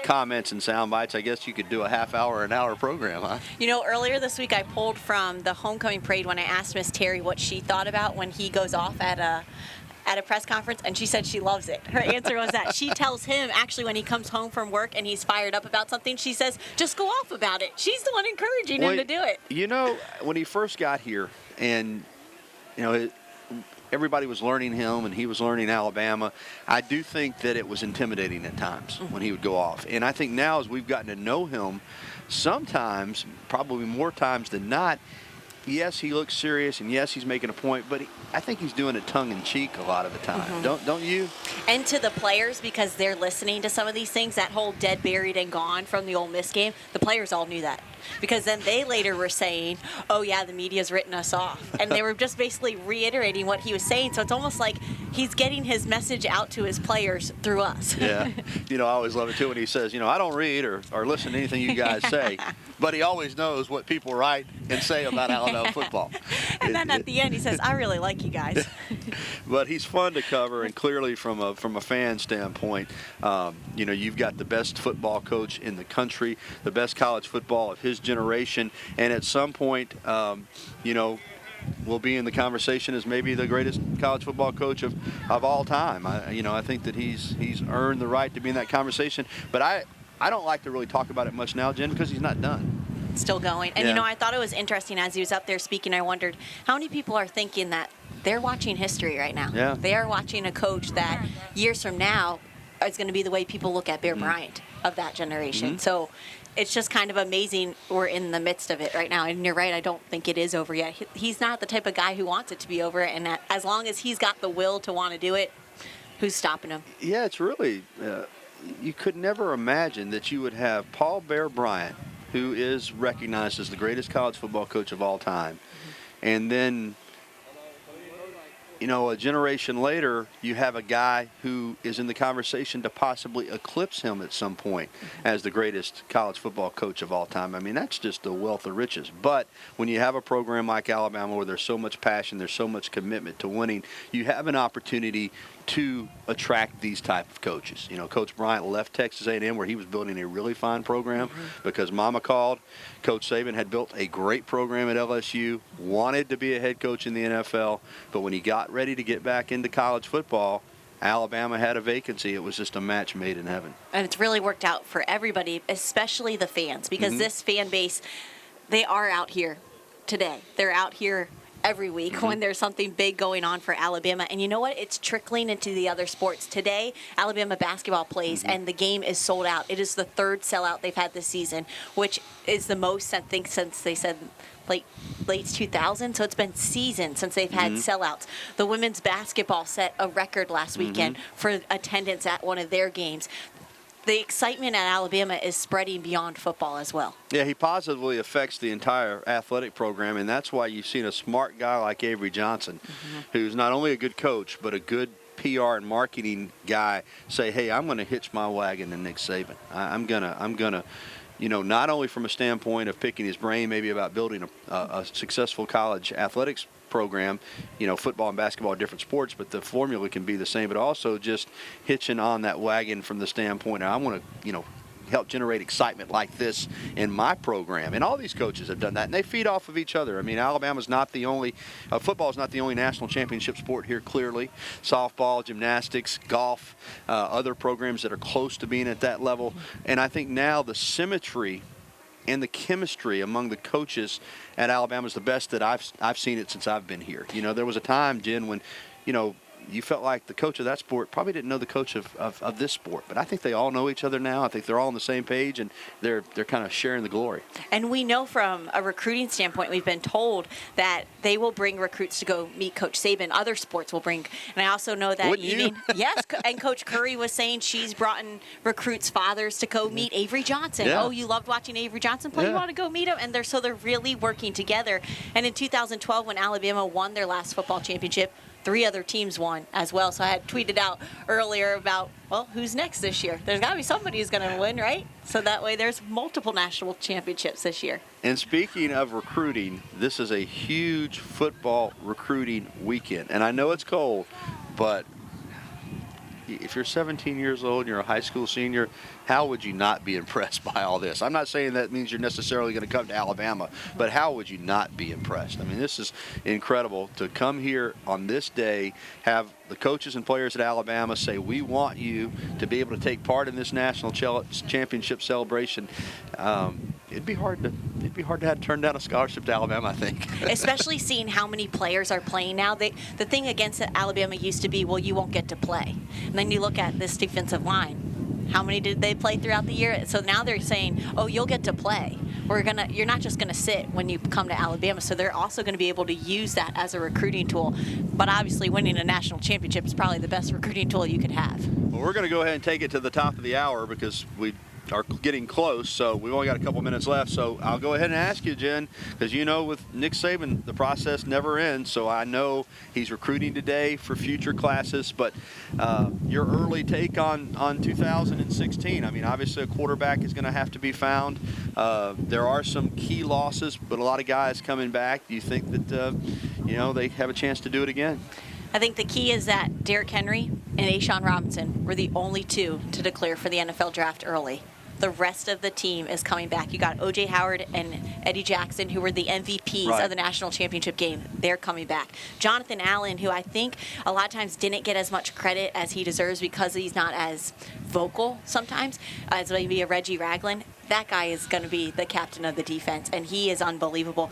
comments and sound bites. I guess you could do a half-hour, an hour program, huh? You know, earlier this week I pulled from the homecoming parade when I asked Miss Terry what she thought about when he goes off at a press conference, and she said she loves it. Her answer was that she tells him, actually, when he comes home from work and he's fired up about something, she says, just go off about it. She's the one encouraging him to do it. You know, when he first got here, and, you know, everybody was learning him and he was learning Alabama, I do think that it was intimidating at times when he would go off. And I think now, as we've gotten to know him, sometimes, probably more times than not, yes, he looks serious, and yes, he's making a point, but I think he's doing it tongue-in-cheek a lot of the time. Don't you? And to the players, because they're listening to some of these things, that whole dead, buried, and gone from the Ole Miss game, the players all knew that. Because then they later were saying, oh, yeah, the media's written us off. And they were just basically reiterating what he was saying. So it's almost like he's getting his message out to his players through us. Yeah. I always love it, too, when he says, I don't read or listen to anything you guys say. But he always knows what people write and say about Alabama football. And then at the end, he says, I really like you guys. But he's fun to cover, and clearly from a fan standpoint, you've got the best football coach in the country, the best college football of his generation, and at some point, will be in the conversation as maybe the greatest college football coach of all time. I think that he's earned the right to be in that conversation, but I don't like to really talk about it much now, Jen, because he's not done. Still going. And, I thought it was interesting as he was up there speaking, I wondered how many people are thinking that they're watching history right now. Yeah. They are watching a coach that years from now is going to be the way people look at Bear Bryant of that generation. So it's just kind of amazing we're in the midst of it right now. And you're right, I don't think it is over yet. He's not the type of guy who wants it to be over. And as long as he's got the will to want to do it, who's stopping him? Yeah, it's really, you could never imagine that you would have Paul Bear Bryant, who is recognized as the greatest college football coach of all time. And then, a generation later, you have a guy who is in the conversation to possibly eclipse him at some point as the greatest college football coach of all time. I mean, that's just a wealth of riches. But when you have a program like Alabama where there's so much passion, there's so much commitment to winning, you have an opportunity to attract these type of coaches. Coach Bryant left Texas A&M where he was building a really fine program because Mama called. Coach Saban had built a great program at LSU, wanted to be a head coach in the NFL, but when he got ready to get back into college football, Alabama had a vacancy. It was just a match made in heaven. And it's really worked out for everybody, especially the fans, because this fan base, they are out here today. They're out here every week when there's something big going on for Alabama. And you know what? It's trickling into the other sports. Today, Alabama basketball plays, and the game is sold out. It is the third sellout they've had this season, which is the most, I think, since they said late 2000. So it's been seasons since they've had sellouts. The women's basketball set a record last weekend for attendance at one of their games. The excitement at Alabama is spreading beyond football as well. Yeah, he positively affects the entire athletic program, and that's why you've seen a smart guy like Avery Johnson, who's not only a good coach, but a good PR and marketing guy, say, hey, I'm going to hitch my wagon to Nick Saban. I'm gonna, not only from a standpoint of picking his brain maybe about building a successful college athletics program, football and basketball are different sports, but the formula can be the same, but also just hitching on that wagon from the standpoint, I want to, help generate excitement like this in my program. And all these coaches have done that, and they feed off of each other. I mean, Alabama's not the only, football is not the only national championship sport here, clearly. Softball, gymnastics, golf, other programs that are close to being at that level. And I think now the symmetry and the chemistry among the coaches at Alabama is the best that I've seen it since I've been here. There was a time, Jen, when, you felt like the coach of that sport probably didn't know the coach of this sport. But I think they all know each other now. I think they're all on the same page, and they're kind of sharing the glory. And we know from a recruiting standpoint, we've been told that they will bring recruits to go meet Coach Saban. Other sports will bring. And I also know that yes, and Coach Curry was saying she's brought in recruits' fathers to go meet Avery Johnson. Yeah. Oh, you loved watching Avery Johnson play? You want to go meet him? And they're really working together. And in 2012, when Alabama won their last football championship, 3 other teams won as well. So I had tweeted out earlier about, well, who's next this year? There's got to be somebody who's going to win, right? So that way there's multiple national championships this year. And speaking of recruiting, this is a huge football recruiting weekend. And I know it's cold, but if you're 17 years old and you're a high school senior, how would you not be impressed by all this? I'm not saying that means you're necessarily going to come to Alabama, but how would you not be impressed? I mean, this is incredible to come here on this day, have the coaches and players at Alabama say, we want you to be able to take part in this national championship celebration. It'd be hard to have to turn down a scholarship to Alabama, I think. Especially seeing how many players are playing now. The thing against Alabama used to be, well, you won't get to play. And then you look at this defensive line. How many did they play throughout the year? So now they're saying, oh, you'll get to play. you're not just gonna sit when you come to Alabama. So they're also gonna be able to use that as a recruiting tool. But obviously winning a national championship is probably the best recruiting tool you could have. Well, we're gonna go ahead and take it to the top of the hour because we are getting close, so we've only got a couple minutes left. So I'll go ahead and ask you, Jen, because you know with Nick Saban, the process never ends. So I know he's recruiting today for future classes, but your early take on 2016. I mean, obviously a quarterback is going to have to be found. There are some key losses, but a lot of guys coming back. Do you think that, you know, they have a chance to do it again? I think the key is that Derrick Henry and A'Shawn Robinson were the only two to declare for the NFL draft early. The rest of the team is coming back. You got O.J. Howard and Eddie Jackson, who were the MVPs of the national championship game. They're coming back. Jonathan Allen, who I think a lot of times didn't get as much credit as he deserves because he's not as vocal sometimes as maybe a Reggie Ragland. That guy is going to be the captain of the defense, and he is unbelievable.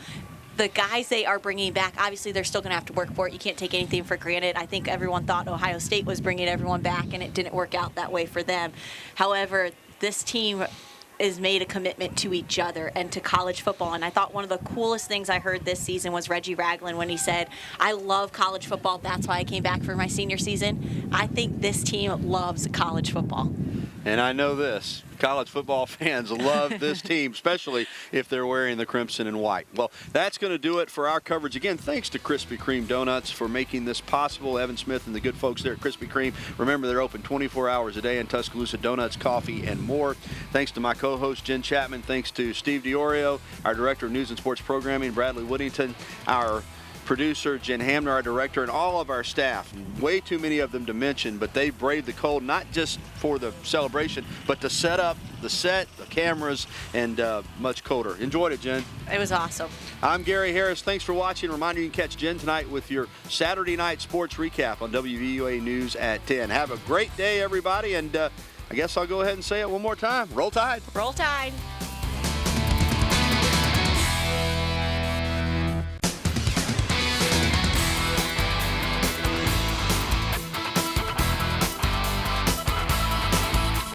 The guys they are bringing back, obviously they're still going to have to work for it. You can't take anything for granted. I think everyone thought Ohio State was bringing everyone back, and it didn't work out that way for them. However, this team is made a commitment to each other and to college football. And I thought one of the coolest things I heard this season was Reggie Ragland when he said, I love college football. That's why I came back for my senior season. I think this team loves college football. And I know this, college football fans love this team, especially if they're wearing the crimson and white. Well, that's going to do it for our coverage. Again, thanks to Krispy Kreme Donuts for making this possible. Evan Smith and the good folks there at Krispy Kreme. Remember, they're open 24 hours a day in Tuscaloosa. Donuts, coffee, and more. Thanks to my co-host, Jen Chapman. Thanks to Steve DiOrio, our Director of News and Sports Programming, Bradley Whittington, our producer, Jen Hamner, our director, and all of our staff. Way too many of them to mention, but they braved the cold, not just for the celebration, but to set up the set, the cameras, and much colder. Enjoyed it, Jen. It was awesome. I'm Gary Harris. Thanks for watching. Reminder, you can catch Jen tonight with your Saturday night sports recap on WVUA News at 10. Have a great day, everybody, and I guess I'll go ahead and say it one more time. Roll Tide. Roll Tide.